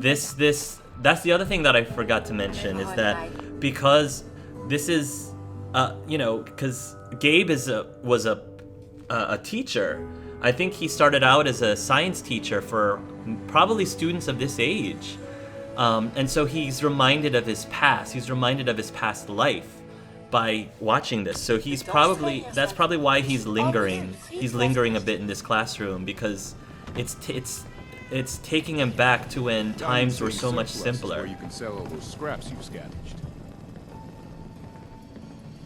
That's the other thing that I forgot to mention is that because this is, because Gabe was a teacher. I think he started out as a science teacher for probably students of this age, and so he's reminded of his past. He's reminded of his past life by watching this. So that's probably why he's lingering. He's lingering a bit in this classroom because it's taking him back to when times were so much simpler. Where you can sell all those scraps you've scavenged.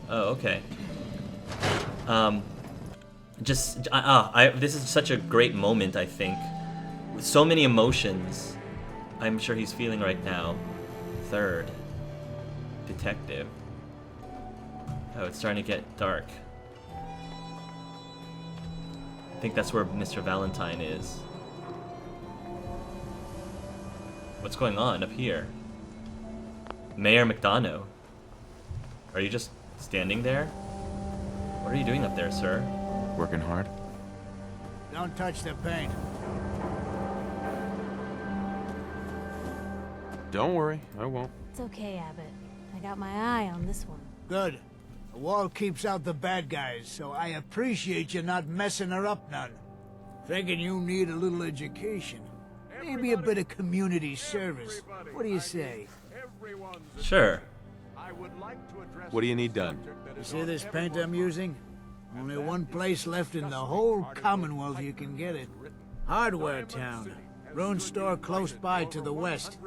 Oh, okay. This is such a great moment, I think. With so many emotions I'm sure he's feeling right now. Third. Detective. Oh, it's starting to get dark. I think that's where Mr. Valentine is. What's going on up here? Mayor McDonough. Are you just standing there? What are you doing up there, sir? Working hard? Don't touch the paint. Don't worry, I won't. It's okay, Abbott. I got my eye on this one. Good. The wall keeps out the bad guys, so I appreciate you not messing her up none. Thinking you need a little education. Maybe a bit of community service. What do you say? Sure. What do you need done? You see this paint I'm using? Only one place left in the whole Commonwealth you can get it. Hardware Town. Ruin store close by to the west.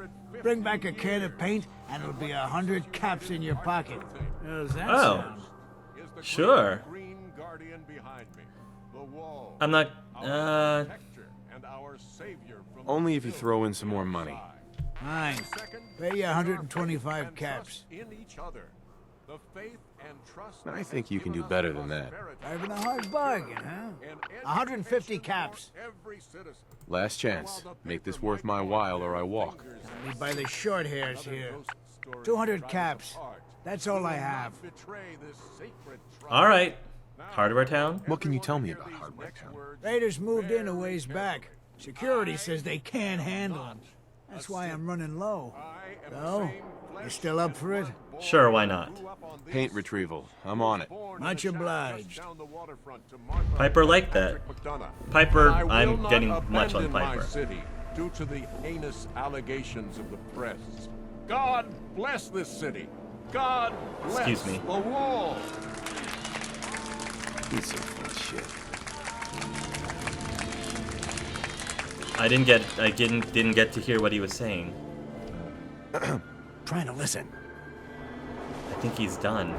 Bring back a can of paint and it'll be 100 caps in your pocket. How's that sound? Sure. I'm not, Only if you throw in some more money. Fine. Pay you 125 caps. I think you can do better than that. Having a hard bargain, huh? 150 caps. Last chance. Make this worth my while or I walk. Me by the short hairs here. 200 caps. That's all I have. alright. Hardware Town? What can you tell me about Hardware Town? Raiders moved in a ways back. Security says they can't handle them. That's why I'm running low. So, you still up for it? Sure, why not? Paint retrieval. I'm on it. Much obliged. Piper liked that. Piper, I'm getting much on Piper. City due to the heinous allegations of the press. God bless this city. God bless Excuse me. the wall. He's so full of shit. I didn't get to hear what he was saying. Trying to listen. I think he's done.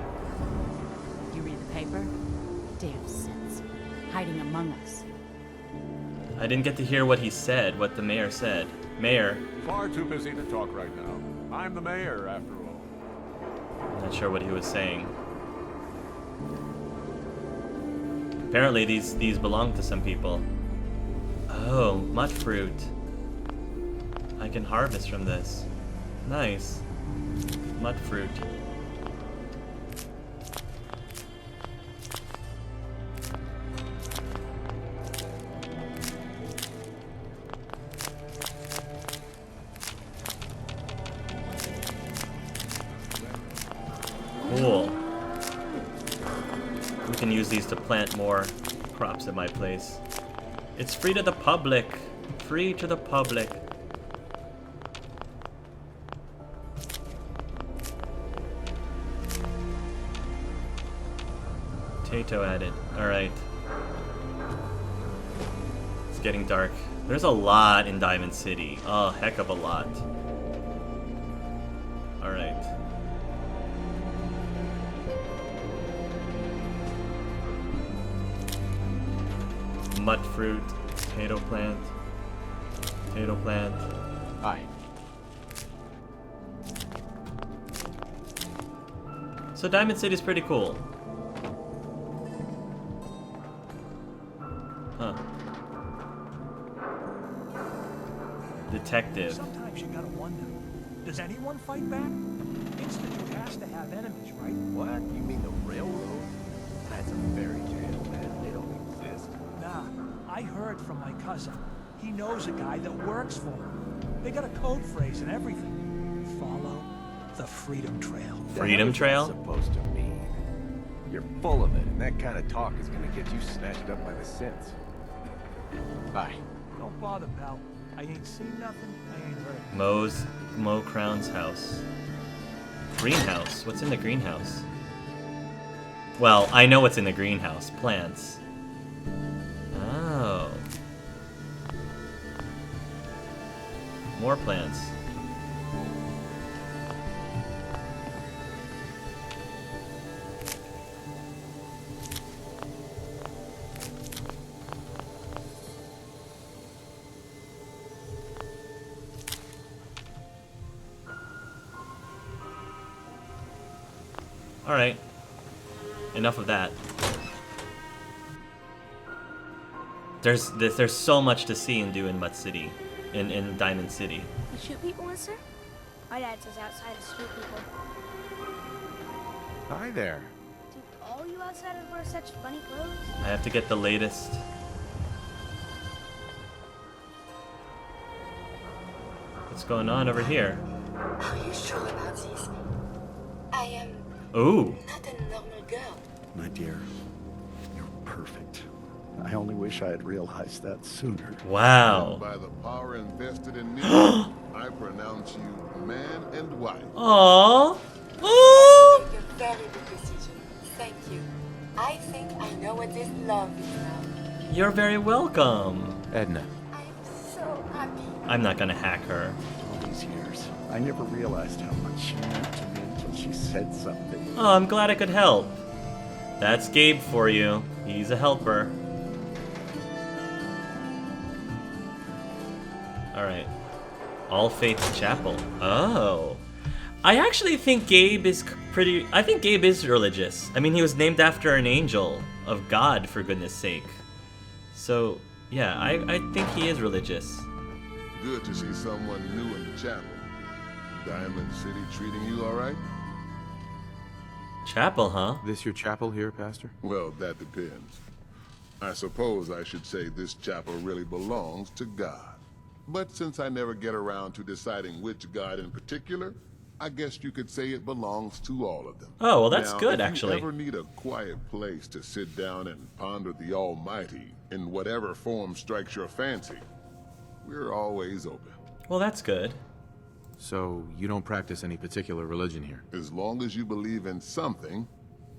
You read the paper? Damn sense. Hiding among us. I didn't get to hear what he said, what the mayor said. Mayor, Far too busy to talk right now. I'm the mayor, after all. I'm not sure what he was saying. Apparently these belong to some people. Oh, mud fruit. I can harvest from this. Nice. Mud fruit. Cool. We can use these to plant more crops at my place. It's free to the public. Free to the public. Potato added. Alright. It's getting dark. There's a lot in Diamond City. A heck of a lot. Alright. Mud fruit, potato plant, potato plant. Hi. So Diamond City's pretty cool. Huh. Detective. Sometimes you gotta wonder, does anyone fight back? Institute has to have enemies, right? What? You mean the railroad? That's a fairy tale, man. They don't exist. Nah, I heard from my cousin. He knows a guy that works for him. They got a code phrase and everything. Follow the Freedom Trail. Freedom Trail? Supposed to mean. You're full of it, and that kind of talk is gonna get you snatched up by the synths. Bye. Don't bother, pal. I ain't seen nothing. I ain't heard. Mo Crown's house. Greenhouse. What's in the greenhouse? Well, I know what's in the greenhouse. Plants. Oh. More plants. Alright. Enough of that. There's so much to see and do in Mud City. In Diamond City. You shoot people, mister? My dad says outside to shoot people. Hi there. Do all you outsiders wear such funny clothes? I have to get the latest. What's going on over here? Are you sure about this? I am Ooh. not a normal girl. My dear, you're perfect. I only wish I had realized that sooner. Wow. By the power invested in me, I pronounce you man and wife. Aww. Ooh. You made a very good decision. Thank you. I think I know what this love is now. You're very welcome. Edna. I'm so happy. I'm not gonna hack her. All these years, I never realized how much she meant to me until she said something. Oh, I'm glad I could help. That's Gabe for you. He's a helper. Alright. All Faiths Chapel. Oh. I actually think Gabe is I think Gabe is religious. I mean, he was named after an angel of God, for goodness sake. So, yeah, I think he is religious. Good to see someone new in the chapel. Diamond City treating you all right? Chapel, huh? This your chapel here, Pastor? Well, that depends. I suppose I should say this chapel really belongs to God. But since I never get around to deciding which God in particular, I guess you could say it belongs to all of them. Oh, well, that's Now, good, if actually. you ever need a quiet place to sit down and ponder the Almighty in whatever form strikes your fancy, we're always open. Well, that's good. So, you don't practice any particular religion here? As long as you believe in something,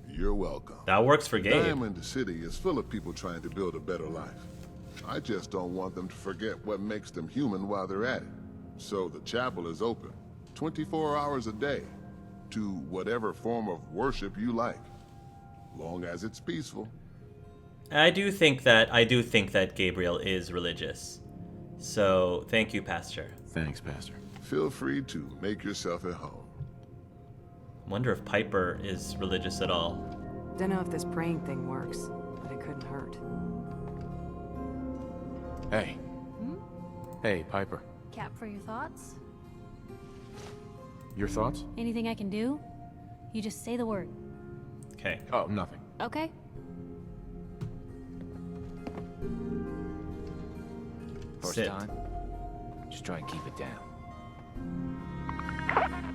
you're welcome. That works for Gabe. Diamond City is full of people trying to build a better life. I just don't want them to forget what makes them human while they're at it. So the chapel is open 24 hours a day to whatever form of worship you like, long as it's peaceful. I do think that Gabriel is religious. So, thank you, Pastor. Thanks, Pastor. Feel free to make yourself at home. Wonder if Piper is religious at all. Don't know if this praying thing works, but it couldn't hurt. Hey. Hey, Piper. Cap for your thoughts? Your thoughts? Anything I can do? You just say the word. Okay. Oh, nothing. Okay. First Sit. time, just try and keep it down.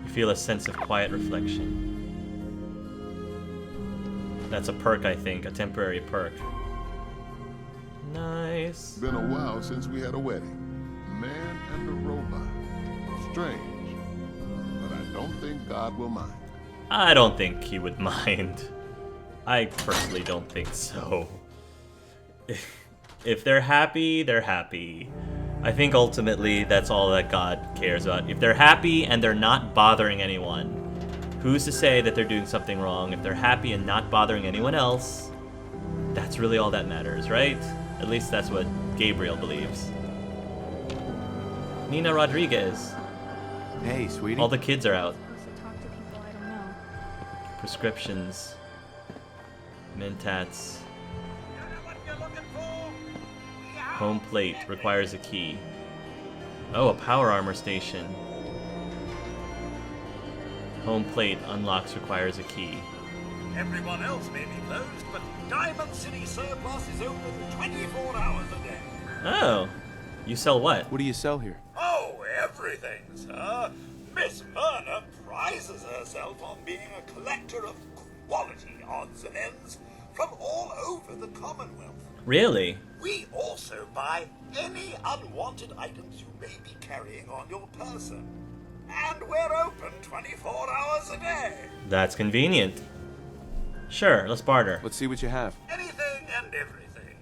You feel a sense of quiet reflection. That's a perk, I think. A temporary perk. Nice. Been a while since we had a wedding. Man and a robot. Strange. But I don't think God will mind. I don't think he would mind. I personally don't think so. If they're happy, they're happy. I think ultimately that's all that God cares about. If they're happy and they're not bothering anyone, who's to say that they're doing something wrong? If they're happy and not bothering anyone else, that's really all that matters, right? At least that's what Gabriel believes. Nina Rodriguez. Hey, sweetie. All the kids are out. Supposed to talk to people I don't know. Prescriptions. Mentats. Home plate requires a key. Oh, a power armor station. Home plate unlocks requires a key. Everyone else may be closed, but Diamond City Surplus is open 24 hours a day. Oh. You sell what? What do you sell here? Oh, everything, sir. Miss Myrna prizes herself on being a collector of quality odds and ends from all over the Commonwealth. Really? We also buy any unwanted items you may be carrying on your person. And we're open 24 hours a day. That's convenient. Sure, let's barter. Let's see what you have. Anything and everything.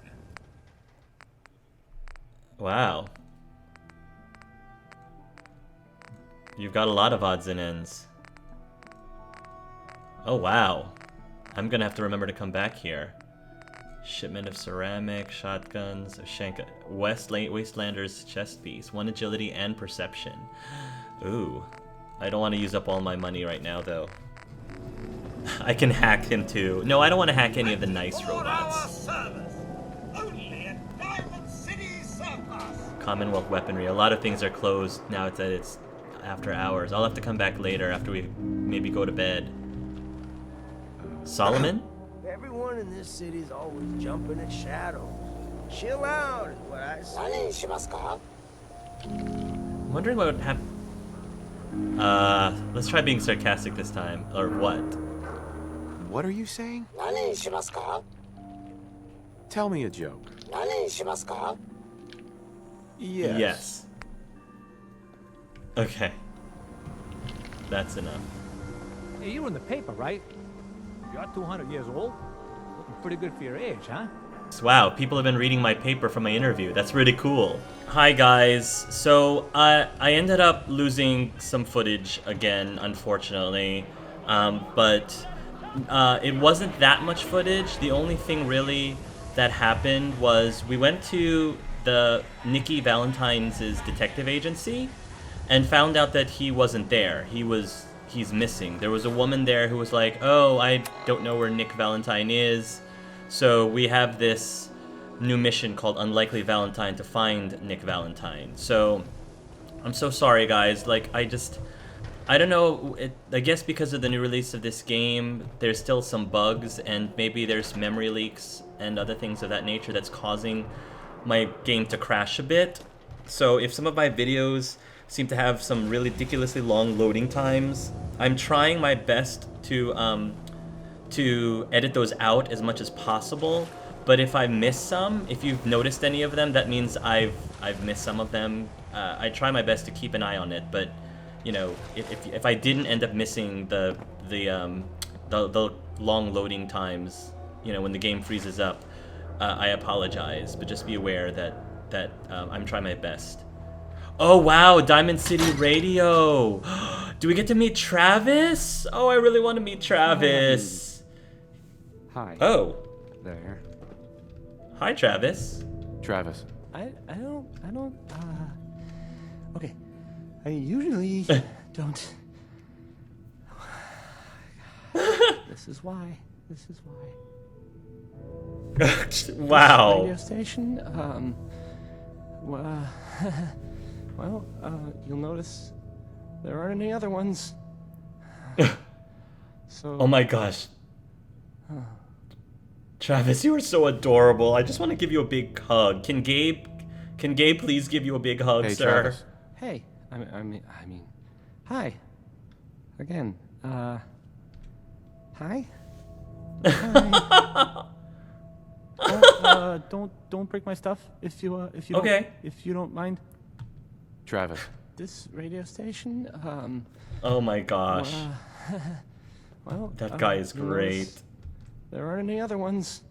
Wow. You've got a lot of odds and ends. Oh, wow. I'm gonna have to remember to come back here. Shipment of ceramic, shotguns, Shanka, Wastelander's chest piece, 1 agility and perception. Ooh. I don't want to use up all my money right now, though. I can hack him, too. No, I don't want to hack any of the nice robots. Only at Diamond City Surplus. Commonwealth weaponry. A lot of things are closed now that it's after hours. I'll have to come back later after we maybe go to bed. Solomon? Everyone in this city's always jumping at shadows. Chill out is what I say. I'm wondering what would happen. Let's try being sarcastic this time. Or what? What are you saying? Tell me a joke. Yes. Yes. Okay. That's enough. Hey, you were in the paper, right? You're 200 years old? Looking pretty good for your age, huh? Wow, people have been reading my paper from my interview. That's really cool. Hi guys. So I ended up losing some footage again, unfortunately. But it wasn't that much footage. The only thing really that happened was we went to the Nikki Valentine's detective agency and found out that he wasn't there. He's missing. There was a woman there who was like, "Oh, I don't know where Nick Valentine is." So we have this new mission called Unlikely Valentine to find Nick Valentine. So I'm so sorry, guys. Like, I don't know. I guess because of the new release of this game, there's still some bugs, and maybe there's memory leaks and other things of that nature that's causing my game to crash a bit. So if some of my videos seem to have some really ridiculously long loading times, I'm trying my best to edit those out as much as possible. But if I miss some, if you've noticed any of them, that means I've missed some of them. I try my best to keep an eye on it, but you know, if I didn't end up missing the long loading times, you know, when the game freezes up, I apologize. But just be aware that I'm trying my best. Oh wow, Diamond City Radio. Do we get to meet Travis? Oh, I really want to meet Travis. Hi. Oh. There. Hi, Travis. Travis. I don't, okay. I usually don't. This is why. Wow. This radio station, well, you'll notice there aren't any other ones. So. Oh my gosh. Travis, you are so adorable. I just want to give you a big hug. Can Gabe please give you a big hug, hey, sir? Travis. Hey, I mean, hi. Again, hi. Hi. Don't break my stuff if you okay. if you don't mind. Travis. This radio station, Oh my gosh. well, that guy is great. There aren't any other ones.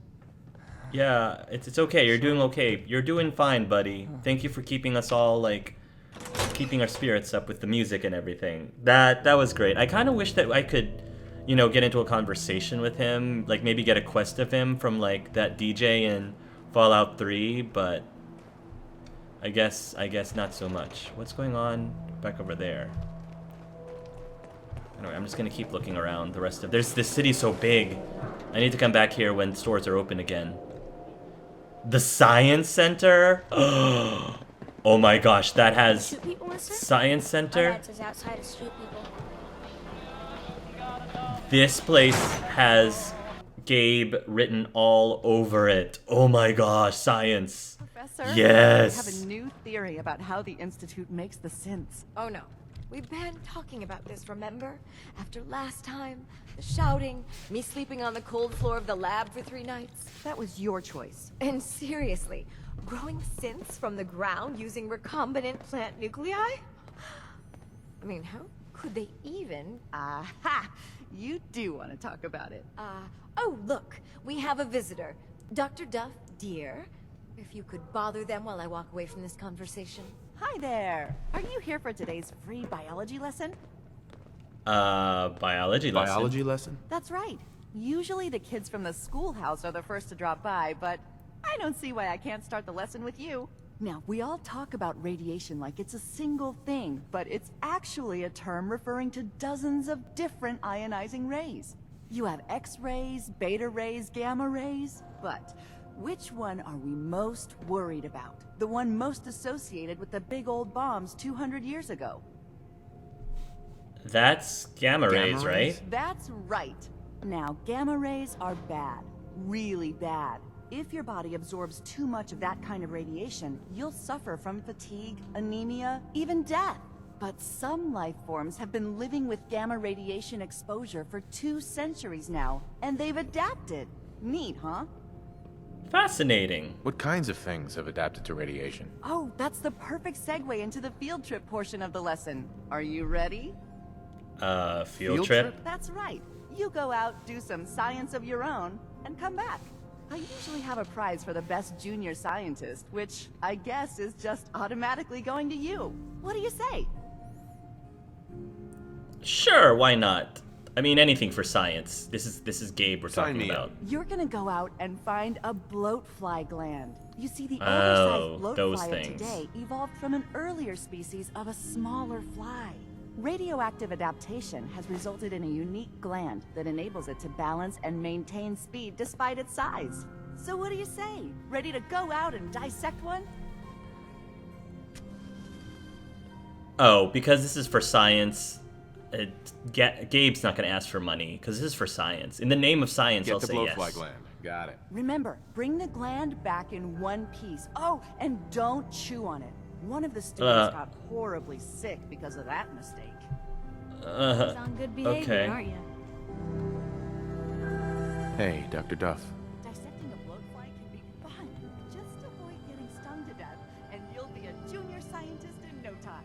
Yeah, it's okay. You're doing okay. You're doing fine, buddy. Thank you for keeping us all, like, keeping our spirits up with the music and everything. That was great. I kind of wish that I could, you know, get into a conversation with him, like maybe get a quest of him from like that DJ in Fallout 3, but I guess not so much. What's going on back over there? Anyway, I'm just gonna keep looking around the rest of this city's so big. I need to come back here when stores are open again. The Science Center? Oh my gosh, that has Science Center. Outside of Street People. This place has Gabe written all over it. Oh my gosh, science. Professor, Yes. I have a new theory about how the Institute makes the synths. Oh no. We've been talking about this, remember? After last time, the shouting, me sleeping on the cold floor of the lab for 3 nights. That was your choice. And seriously, growing synths from the ground using recombinant plant nuclei? I mean, how could they even? Aha! You do want to talk about it. Oh, look, we have a visitor. Dr. Duff, dear. If you could bother them while I walk away from this conversation. Hi there. Are you here for today's free biology lesson? Biology lesson? Biology lesson? That's right. Usually the kids from the schoolhouse are the first to drop by, but I don't see why I can't start the lesson with you. Now, we all talk about radiation like it's a single thing, but it's actually a term referring to dozens of different ionizing rays. You have X-rays, beta rays, gamma rays, but which one are we most worried about? The one most associated with the big old bombs 200 years ago. That's gamma rays, right? That's right. Now, gamma rays are bad. Really bad. If your body absorbs too much of that kind of radiation, you'll suffer from fatigue, anemia, even death. But some life forms have been living with gamma radiation exposure for 2 centuries now, and they've adapted. Neat, huh? Fascinating. What kinds of things have adapted to radiation? Oh, that's the perfect segue into the field trip portion of the lesson. Are you ready? Field trip? That's right. You go out, do some science of your own, and come back. I usually have a prize for the best junior scientist, which I guess is just automatically going to you. What do you say? Sure, why not? I mean, anything for science. This is Gabe we're talking about. You're gonna go out and find a bloatfly gland. You see, the Oh, oversized those bloatfly of things. today evolved from an earlier species of a smaller fly. Radioactive adaptation has resulted in a unique gland that enables it to balance and maintain speed despite its size. So what do you say? Ready to go out and dissect one? Oh, because this is for science, Gabe's not going to ask for money, because this is for science. In the name of science, I'll say yes. Get the blowfly gland. Got it. Remember, bring the gland back in one piece. Oh, and don't chew on it. One of the students got horribly sick because of that mistake. He's on good behavior, okay. aren't you? Hey, Dr. Duff. Dissecting a blowfly can be fun. Just avoid getting stung to death, and you'll be a junior scientist in no time.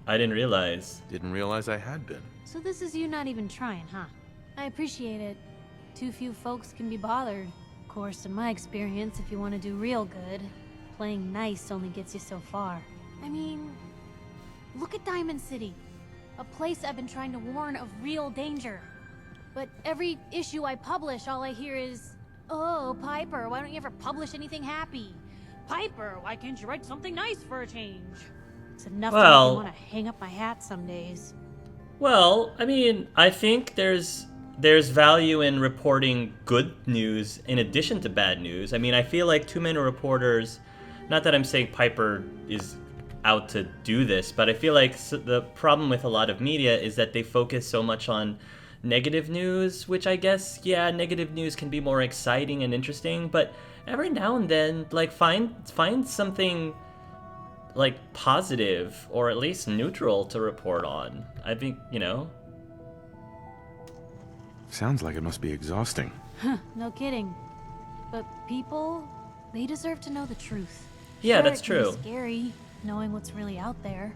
I didn't realize. Didn't realize I had been. So this is you not even trying, huh? I appreciate it. Too few folks can be bothered. Of course, in my experience, if you want to do real good, playing nice only gets you so far. I mean, look at Diamond City. A place I've been trying to warn of real danger. But every issue I publish, all I hear is, "Oh, Piper, why don't you ever publish anything happy? Piper, why can't you write something nice for a change?" It's enough to make me want to hang up my hat some days. Well, I mean, I think there's value in reporting good news in addition to bad news. I mean, I feel like too many reporters, not that I'm saying Piper is out to do this, but I feel like the problem with a lot of media is that they focus so much on negative news, which I guess, yeah, negative news can be more exciting and interesting, but every now and then, like, find something like positive or at least neutral to report on. I think, you know. Sounds like it must be exhausting. Huh, no kidding. But people, they deserve to know the truth. Yeah, Sure, that's it can be true. Scary, knowing what's really out there.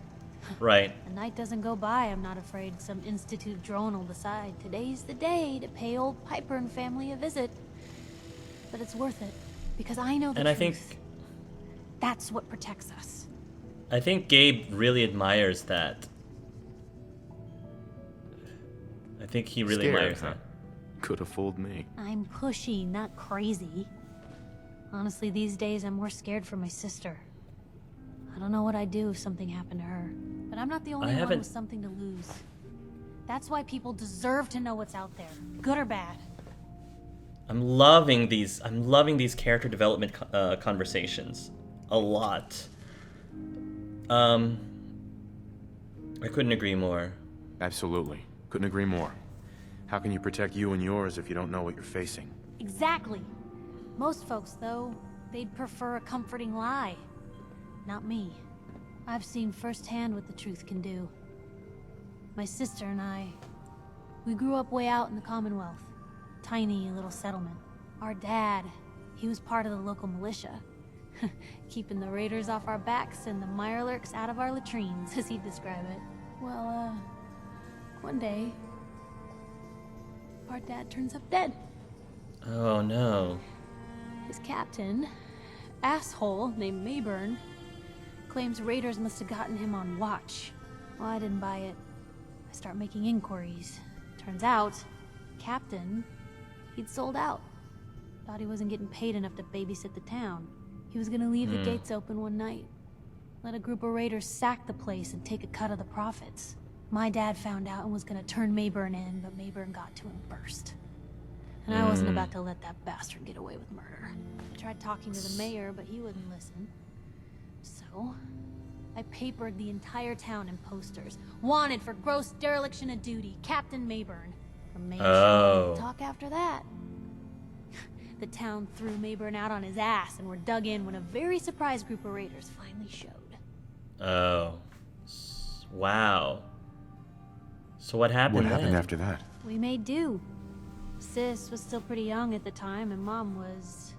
Right. A night doesn't go by, I'm not afraid some Institute drone will decide today's the day to pay old Piper and family a visit. But it's worth it, because I know the And truth. I think That's what protects us. I think Gabe really admires that. I think he really Scared, admires huh? that. Could have fooled me. I'm pushy, not crazy. Honestly, these days I'm more scared for my sister. I don't know what I'd do if something happened to her. But I'm not the only one haven't- with something to lose. That's why people deserve to know what's out there, good or bad. I'm loving these character development conversations a lot. I couldn't agree more. Absolutely. Couldn't agree more. How can you protect you and yours if you don't know what you're facing? Exactly. Most folks, though, they'd prefer a comforting lie. Not me. I've seen firsthand what the truth can do. My sister and I, we grew up way out in the Commonwealth. Tiny little settlement. Our dad, he was part of the local militia. Keeping the raiders off our backs and the mirelurks out of our latrines, as he'd describe it. Well, one day, our dad turns up dead. Oh no. His captain, asshole named Mayburn, claims raiders must have gotten him on watch. Well, I didn't buy it. I start making inquiries. Turns out, Captain, he'd sold out. Thought he wasn't getting paid enough to babysit the town. He was gonna leave the gates open one night. Let a group of raiders sack the place and take a cut of the profits. My dad found out and was gonna turn Mayburn in, but Mayburn got to him first. And I wasn't about to let that bastard get away with murder. I tried talking to the mayor, but he wouldn't listen. So, I papered the entire town in posters. Wanted for gross dereliction of duty, Captain Mayburn. The mayor showed up to talk after that. The town threw Mayburn out on his ass and were dug in when a very surprised group of raiders finally showed. Oh. Wow. So what happened What happened then? after that? We made do. Sis was still pretty young at the time, and Mom was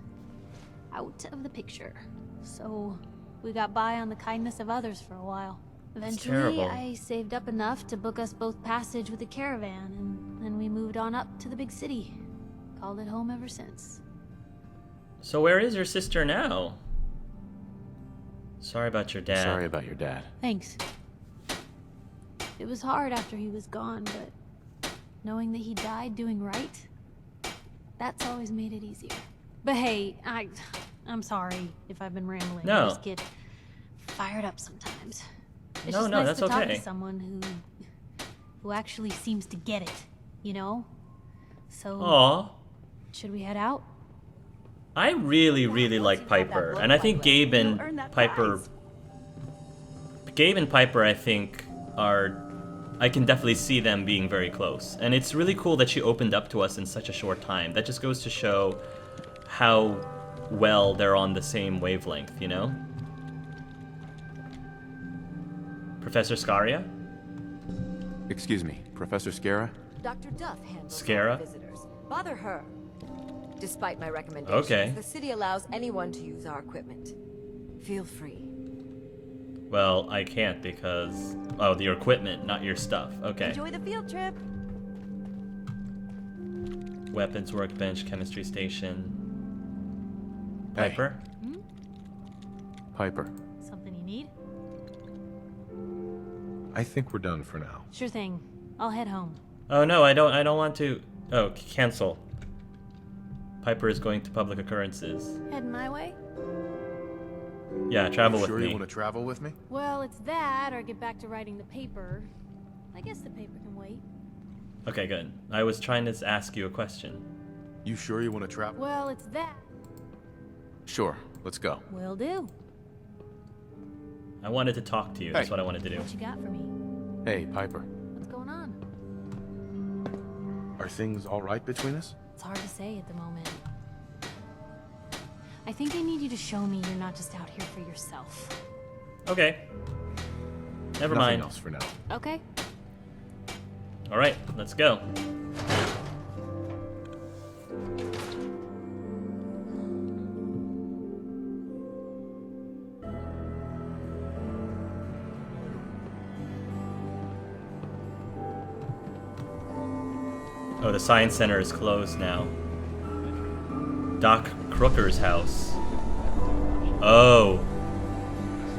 out of the picture. So we got by on the kindness of others for a while. Eventually, terrible. I saved up enough to book us both passage with a caravan, and then we moved on up to the big city. Called it home ever since. So where is your sister now? Sorry about your dad. Sorry about your dad. Thanks. It was hard after he was gone, but knowing that he died doing right, that's always made it easier. But hey, I'm sorry if I've been rambling. No. I just get fired up sometimes. It's No, just no, nice that's to talk okay. to someone who actually seems to get it, you know? So, Aw. should we head out? I really, really like Piper, and I think Gabe and Piper, I think, I can definitely see them being very close. And it's really cool that she opened up to us in such a short time. That just goes to show how well they're on the same wavelength, you know? Professor Scaria? Excuse me, Professor Scara? Dr. Duff handles Scara? all visitors. Bother her. Despite my recommendations, Okay. the city allows anyone to use our equipment. Feel free. Well, I can't because... Oh, your equipment, not your stuff. Okay. Enjoy the field trip. Weapons workbench, chemistry station. Hey. Piper? Piper. Something you need? I think we're done for now. Sure thing. I'll head home. Oh no, I don't want to... Oh, cancel. Piper is going to public occurrences. Heading my way? Yeah, travel with Sure me. you want to travel with me? Well, it's that, or get back to writing the paper. I guess the paper can wait. Okay, good. I was trying to ask you a question. You sure you want to travel? Well, it's that. Sure, let's go. Will do. I wanted to talk to you. That's what I wanted to do. What you got for me? Hey, Piper. What's going on? Are things all right between us? It's hard to say at the moment. I think I need you to show me you're not just out here for yourself. Okay. Never Nothing mind. else for now. Okay. All right, let's go. Oh, the science center is closed now. Doc Crooker's house. Oh.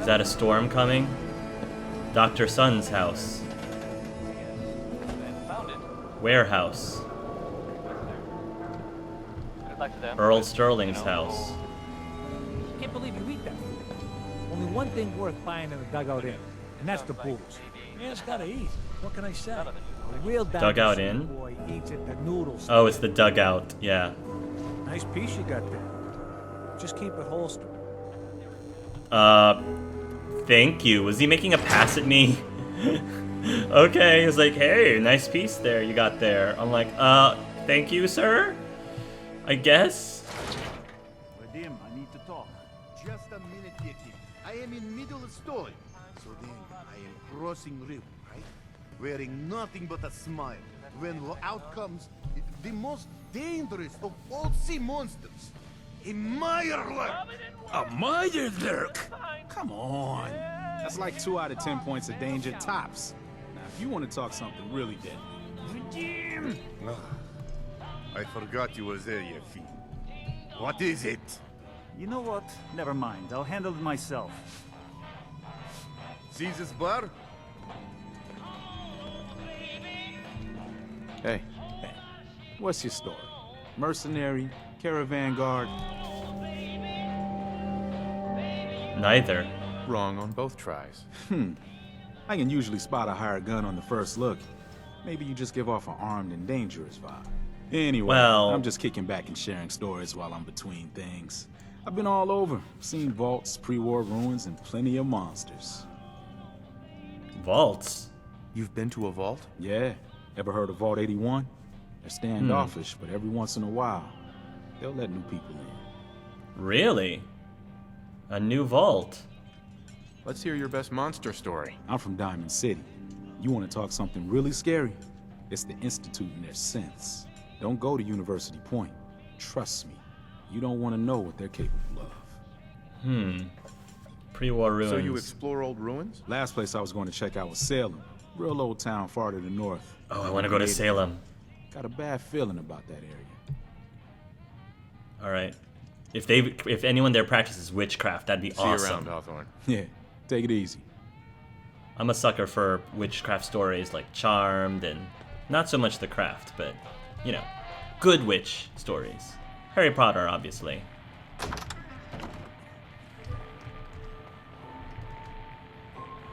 Is that a storm coming? Dr. Sun's house. Warehouse. Earl Sterling's house. Can't believe you eat that food. Only one thing worth buying in a dugout inn, and that's the booze. Man's gotta eat. What can I say? A real Dugout dinosaur inn? boy eats at the noodle stand. Oh, it's the dugout. Yeah. Nice piece you got there. Just keep it holstered. Thank you. Was he making a pass at me? Okay, he's like, hey, nice piece there you got there. I'm like, thank you, sir? I guess? Vadim, I need to talk. Just a minute, Yeti. I am in middle of story. So then I am crossing river, right? Wearing nothing but a smile. When out comes the most dangerous of all sea monsters. A Meyerlurk! A Meyerlurk? Come on. That's like 2 out of 10 points of danger tops. Now, if you want to talk something really deadly. Vadim! I forgot you was there, Yeti. What is it? You know what? Never mind. I'll handle it myself. See this bar? Hey, what's your story? Mercenary? Caravan guard? Neither. Wrong on both tries. I can usually spot a hired gun on the first look. Maybe you just give off an armed and dangerous vibe. Anyway, well, I'm just kicking back and sharing stories while I'm between things. I've been all over, seen vaults, pre-war ruins, and plenty of monsters. Vaults? You've been to a vault? Yeah. Ever heard of Vault 81? They're standoffish, but every once in a while, they'll let new people in. Really? A new vault? Let's hear your best monster story. I'm from Diamond City. You want to talk something really scary? It's the Institute and their sense. Don't go to University Point. Trust me. You don't want to know what they're capable of. Pre-war ruins. So you explore old ruins? Last place I was going to check out was Salem. Real old town far to the north. Oh, I want to go to Salem. Got a bad feeling about that area. All right. If anyone there practices witchcraft, that'd be awesome. See you around, Hawthorne. Yeah, take it easy. I'm a sucker for witchcraft stories like Charmed and not so much the craft, but, you know, good witch stories. Harry Potter, obviously.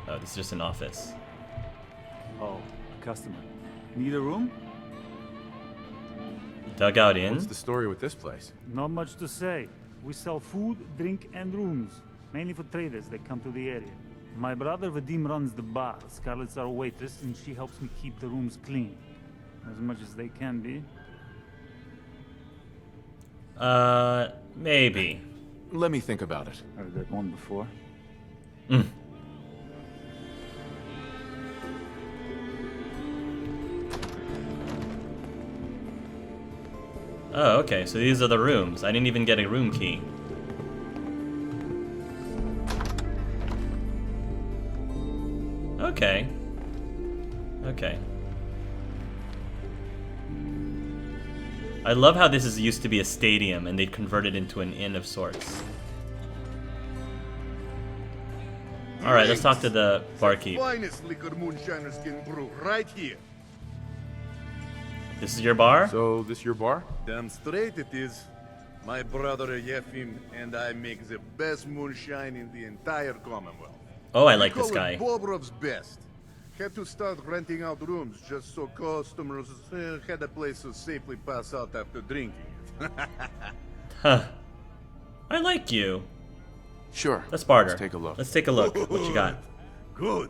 Oh, this is just an office. Oh, a customer. Need a room? Dugout Inn? What's the story with this place? Not much to say. We sell food, drink, and rooms. Mainly for traders that come to the area. My brother Vadim runs the bar. Scarlett's our waitress, and she helps me keep the rooms clean. As much as they can be. Maybe. Let me think about it. Heard that one before. Oh, okay, so these are the rooms. I didn't even get a room key. Okay. Okay. I love how this used to be a stadium and they converted it into an inn of sorts. Alright, let's talk to the barkeep. Finest liquor moonshiners can brew right here. This is your bar? So, this your bar? Damn straight it is. My brother Yefim and I make the best moonshine in the entire Commonwealth. Oh, I like this guy. Bobrov's best. Had to start renting out rooms just so customers had a place to safely pass out after drinking. Huh. I like you. Sure. Let's barter. Let's take a look. Let's take a look. What you got? Good.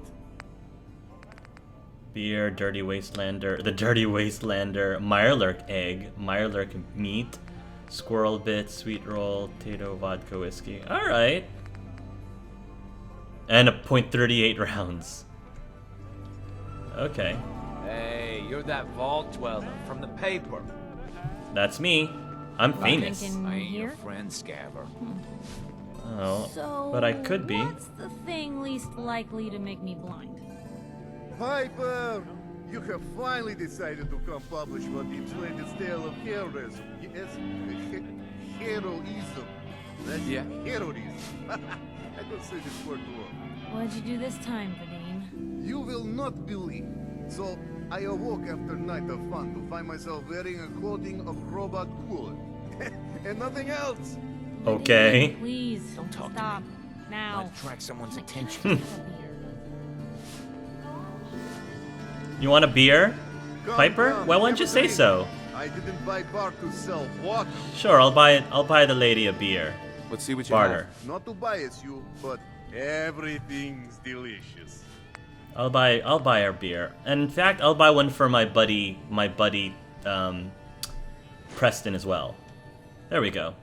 Beer, Dirty Wastelander, the Dirty Wastelander, Meyerlurk egg, Meyerlurk meat, squirrel bit, sweet roll, Tato vodka whiskey. All right. And a .38 rounds. Okay. Hey, you're that vault dweller from the paper. That's me. I'm famous. I ain't your friend, Scabber. Oh, So, but I could be. What's the thing least likely to make me blind? Piper, you have finally decided to come publish what the latest tale of heroism. Yes, heroism. That's heroism. I don't say this word wrong. What'd you do this time, Vadim? You will not believe. So, I awoke after night of fun to find myself wearing a clothing of robot coolant. And nothing else. Okay. Please, Don't talk stop. to me. Now. Attract someone's attention. You want a beer, Piper? Come, Well, why don't you say so? I didn't buy bar to sell water. Sure, I'll buy it. I'll buy the lady a beer. Let's see what you Barter. Not to bias you, but everything's delicious. I'll buy our beer. And in fact, I'll buy one for my buddy Preston as well. There we go.